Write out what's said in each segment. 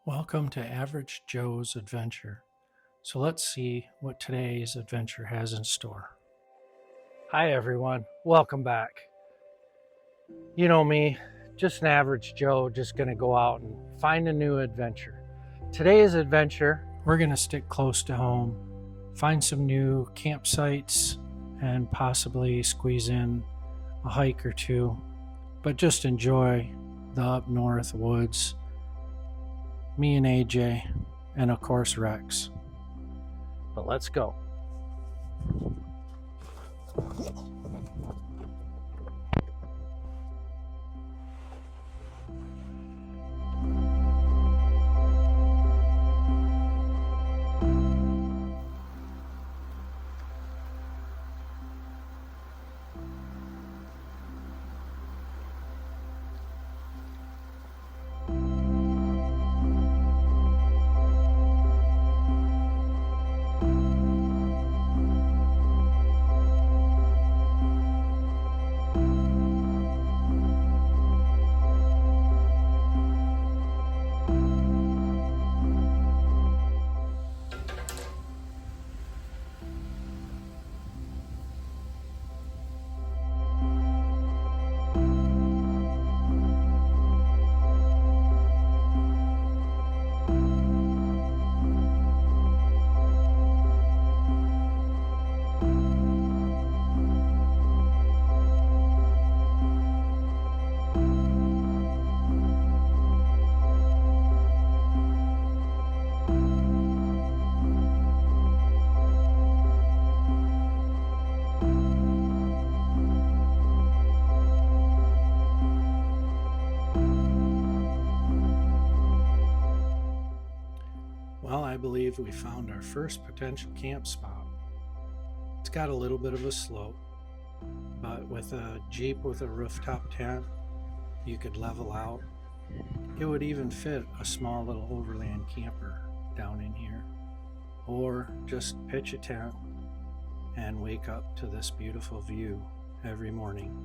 Welcome to Average Joe's Adventure. So let's see what today's adventure has in store. Hi everyone, welcome back. You know me, just an average Joe, just gonna go out and find a new adventure. Today's adventure, we're gonna stick close to home, find some new campsites, and possibly squeeze in a hike or two, but just enjoy the up north woods. Me and AJ, and of course Rex. But let's go. Well, I believe we found our first potential camp spot. It's got a little bit of a slope, but with a Jeep with a rooftop tent, you could level out. It would even fit a small little overland camper down in here, or just pitch a tent and wake up to this beautiful view every morning.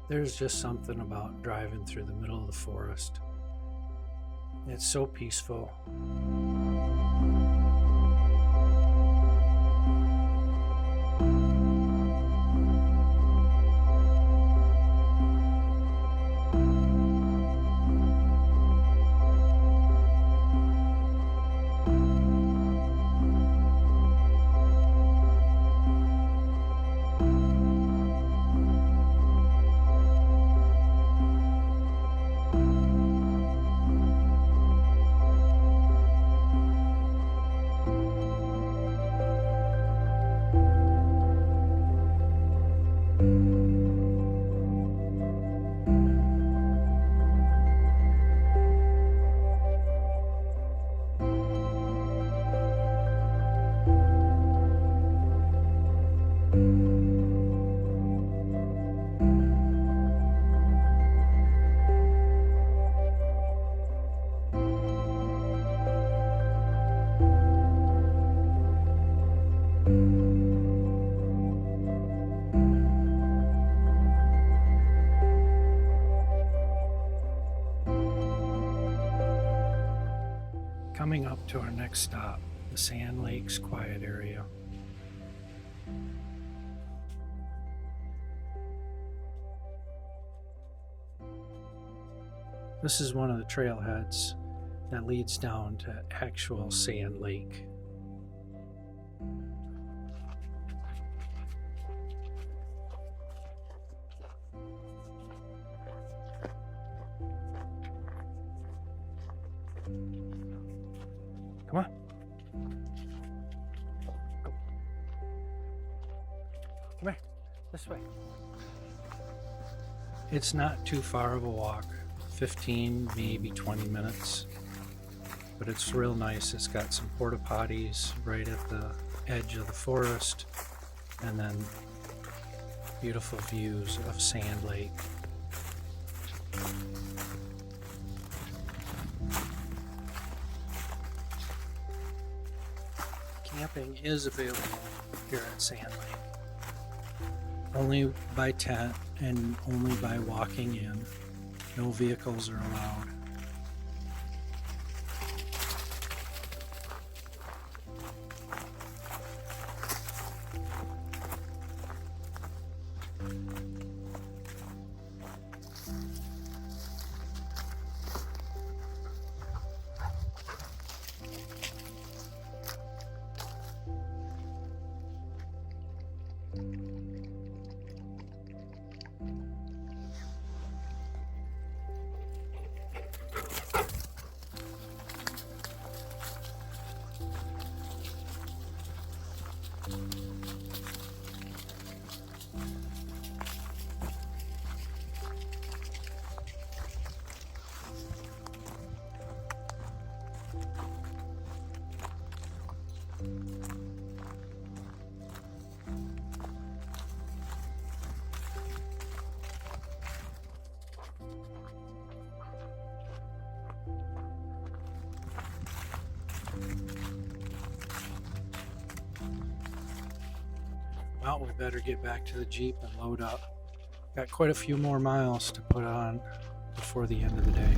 There's just something about driving through the middle of the forest. It's so peaceful. Coming up to our next stop, the Sand Lakes Quiet Area. This is one of the trailheads that leads down to actual Sand Lake. Come on. Go. Come here. This way. It's not too far of a walk. 15, maybe 20 minutes. But it's real nice. It's got some porta potties right at the edge of the forest, and then beautiful views of Sand Lake. Camping is available here at Sand Lake. Only by tent and only by walking in. No vehicles are allowed. Well, we better get back to the Jeep and load up. Got quite a few more miles to put on before the end of the day.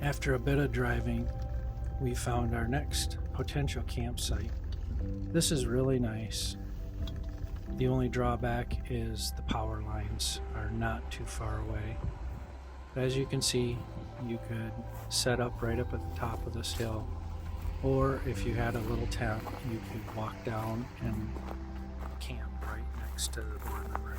After a bit of driving, we found our next potential campsite. This is really nice. The only drawback is the power lines are not too far away. But as you can see, you could set up right up at the top of this hill, or if you had a little tent, you could walk down and camp right next to the Boondocking River.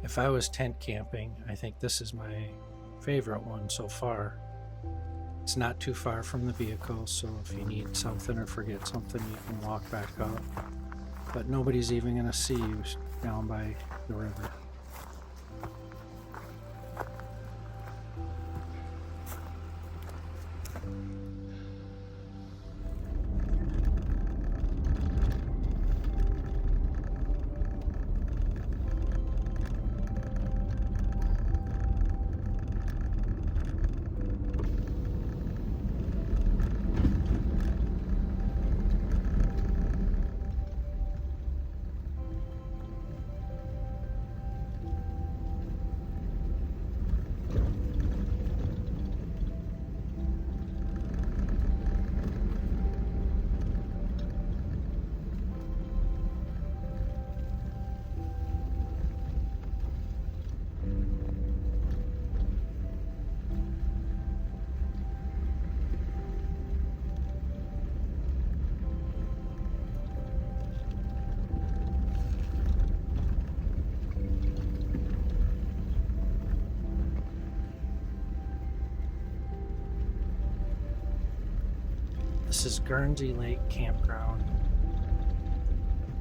If I was tent camping, I think this is my favorite one so far. It's not too far from the vehicle, so if you need something or forget something, you can walk back up. But nobody's even going to see you down by the river. This is Guernsey Lake Campground.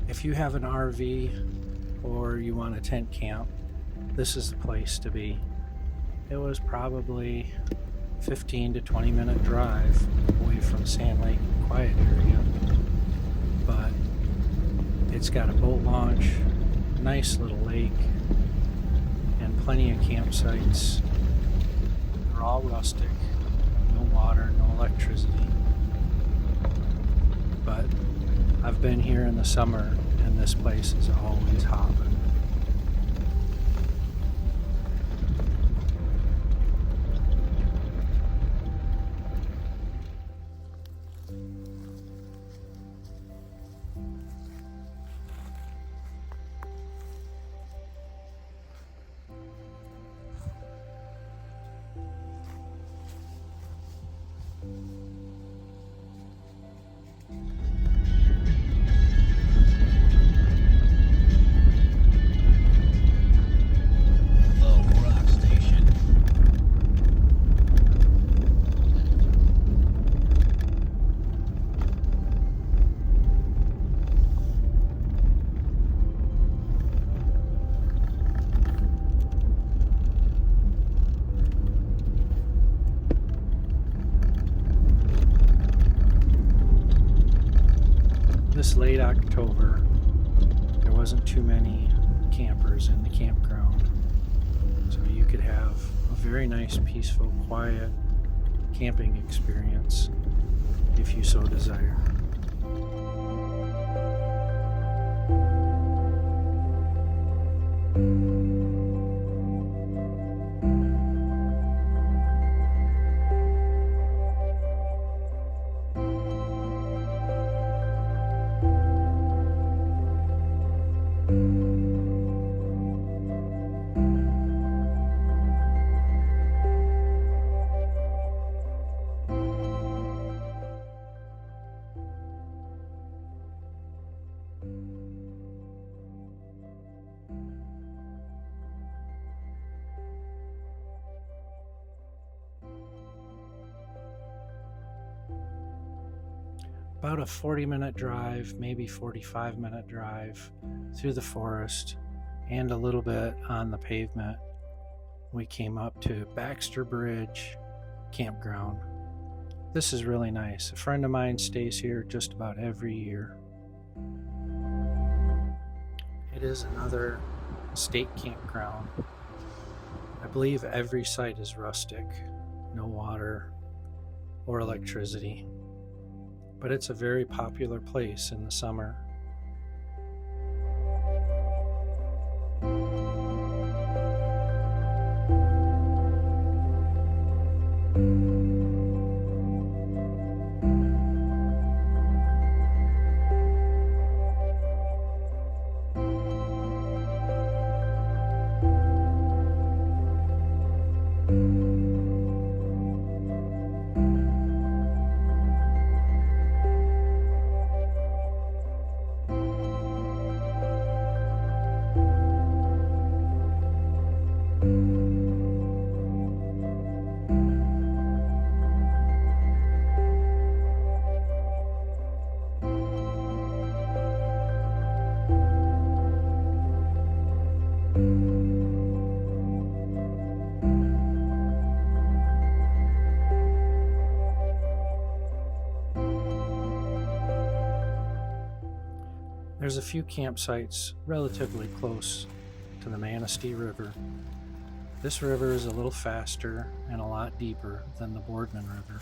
If you have an RV or you want a tent camp, this is the place to be. It was probably 15 to 20 minute drive away from Sand Lake Quiet area, but it's got a boat launch, nice little lake, and plenty of campsites. They're all rustic, no water, no electricity. But I've been here in the summer and this place is always hopping. This late October, there wasn't too many campers in the campground, so you could have a very nice, peaceful, quiet camping experience if you so desire. About a 40-minute drive, maybe 45-minute drive through the forest and a little bit on the pavement. We came up to Baxter Bridge campground. This is really nice. A friend of mine stays here just about every year. It is another state campground. I believe every site is rustic, no water or electricity. But it's a very popular place in the summer. There's a few campsites relatively close to the Manistee River. This river is a little faster and a lot deeper than the Boardman River.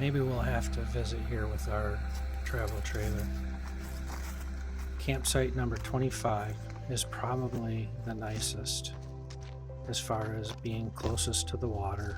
Maybe we'll have to visit here with our travel trailer. Campsite number 25 is probably the nicest as far as being closest to the water.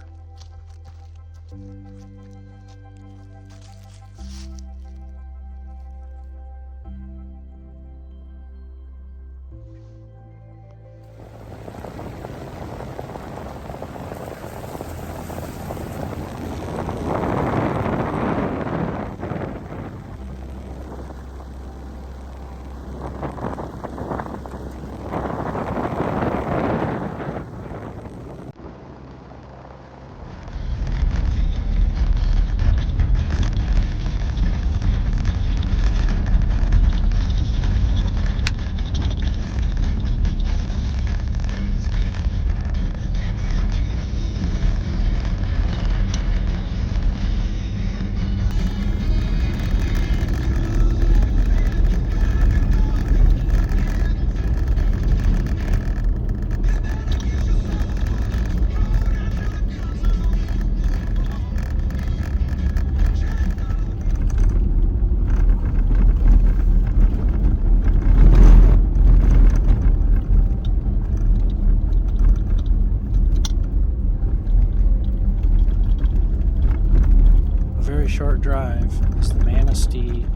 Short drive is the Muncie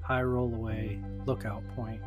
High Rollaway lookout point.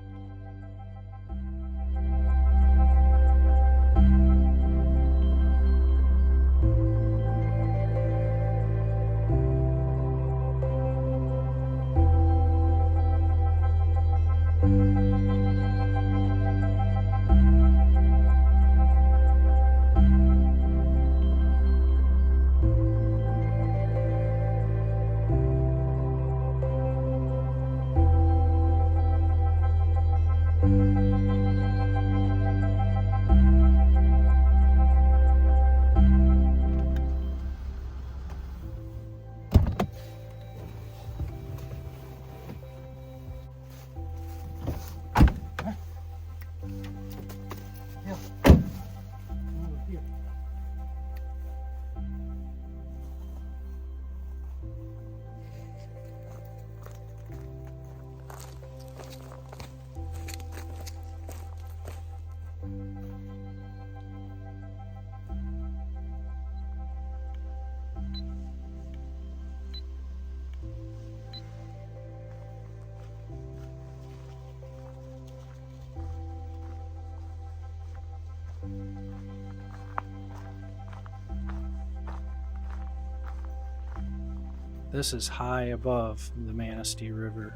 This is high above the Muncie River.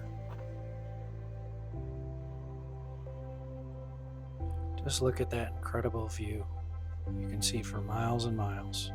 Just look at that incredible view. You can see for miles and miles.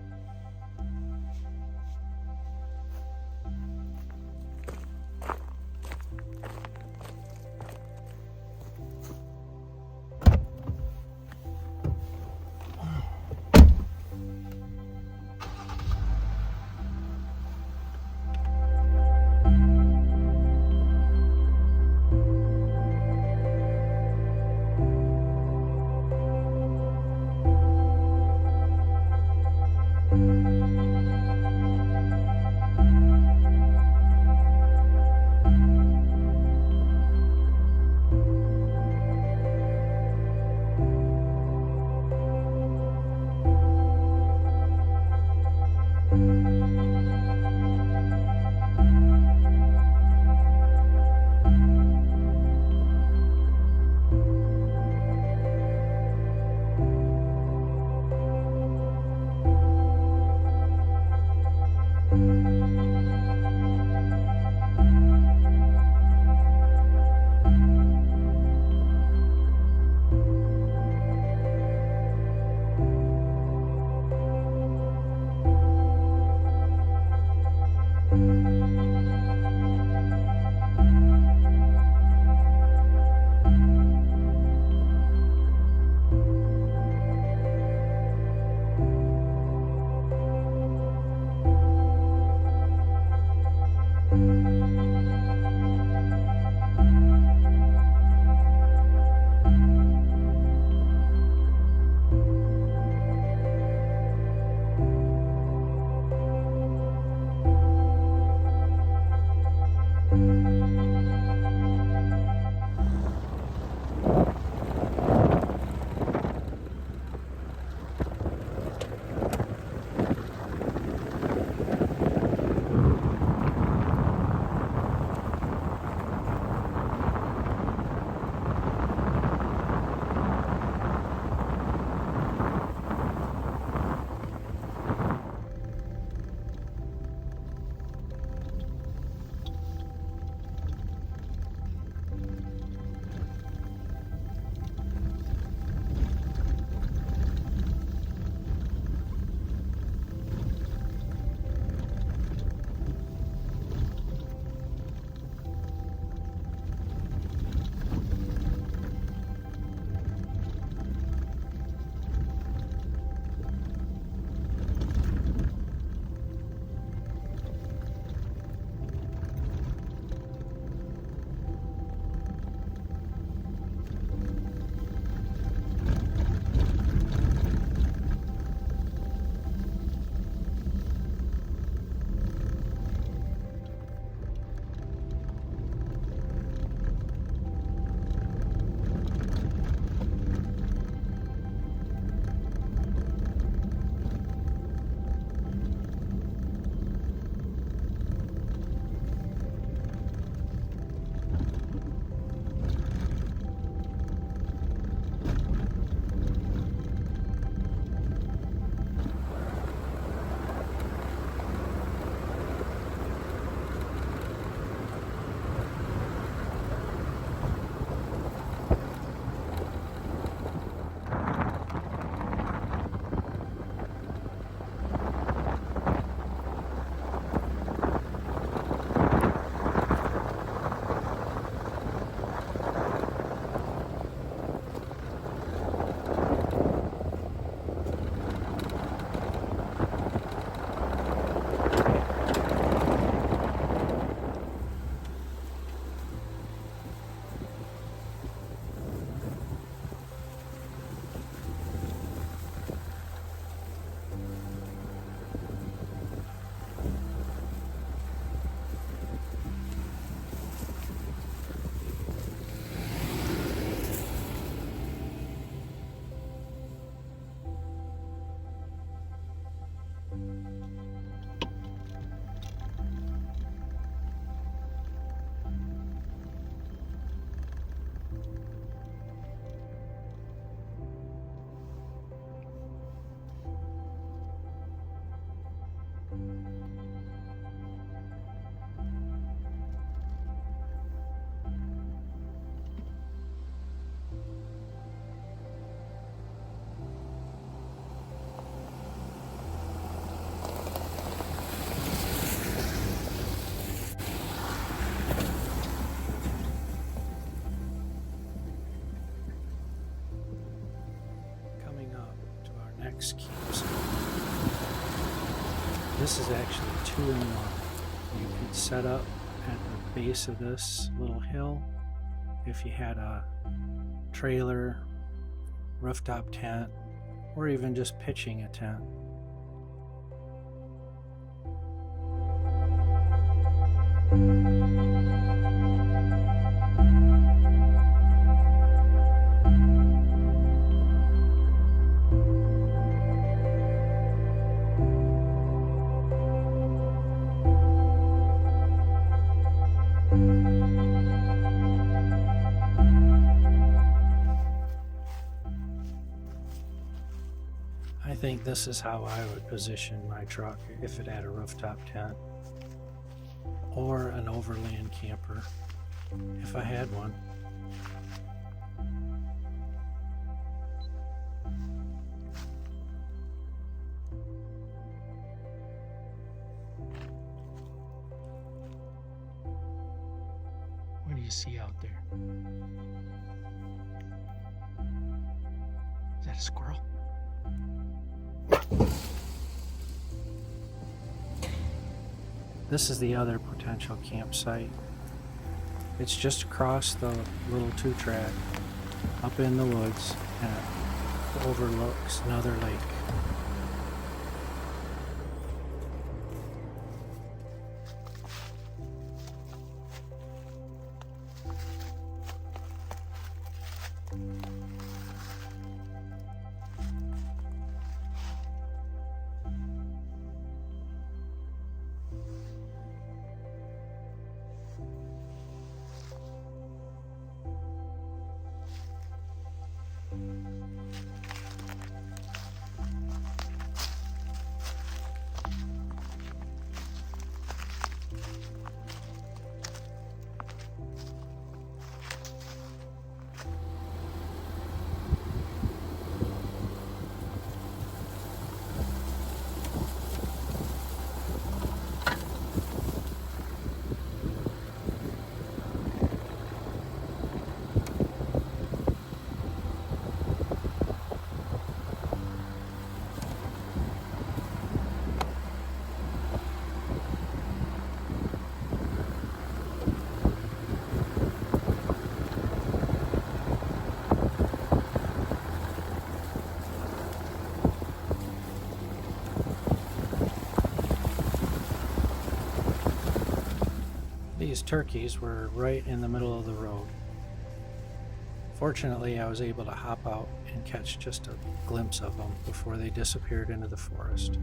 is actually 2-in-1. You could set up at the base of this little hill if you had a trailer, rooftop tent, or even just pitching a tent. I think this is how I would position my truck if it had a rooftop tent or an overland camper if I had one. What do you see out there? Is that a squirrel? This is the other potential campsite. It's just across the little 2-track up in the woods and it overlooks another lake. These turkeys were right in the middle of the road. Fortunately, I was able to hop out and catch just a glimpse of them before they disappeared into the forest.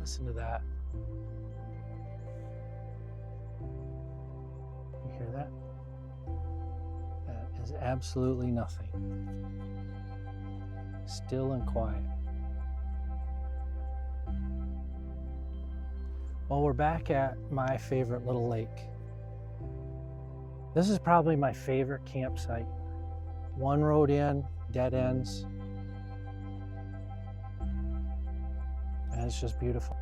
Listen to that. You hear that? That is absolutely nothing. Still and quiet. Well, we're back at my favorite little lake. This is probably my favorite campsite. One road in, dead ends. And it's just beautiful.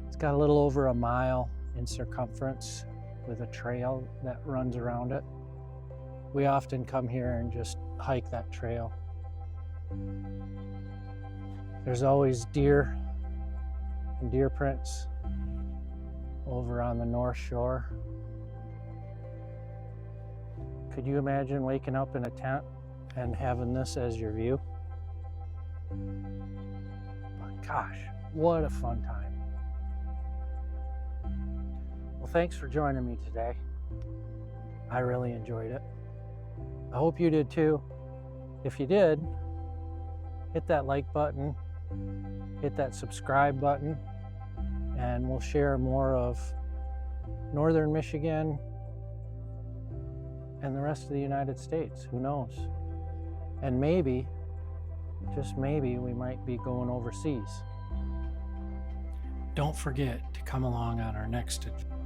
It's got a little over a mile in circumference with a trail that runs around it. We often come here and just hike that trail. There's always deer and deer prints over on the north shore. Could you imagine waking up in a tent and having this as your view? But gosh, what a fun time. Well, thanks for joining me today. I really enjoyed it. I hope you did too. If you did, hit that like button, hit that subscribe button, and we'll share more of northern Michigan and the rest of the United States. Who knows? And maybe, just maybe, we might be going overseas. Don't forget to come along on our next adventure.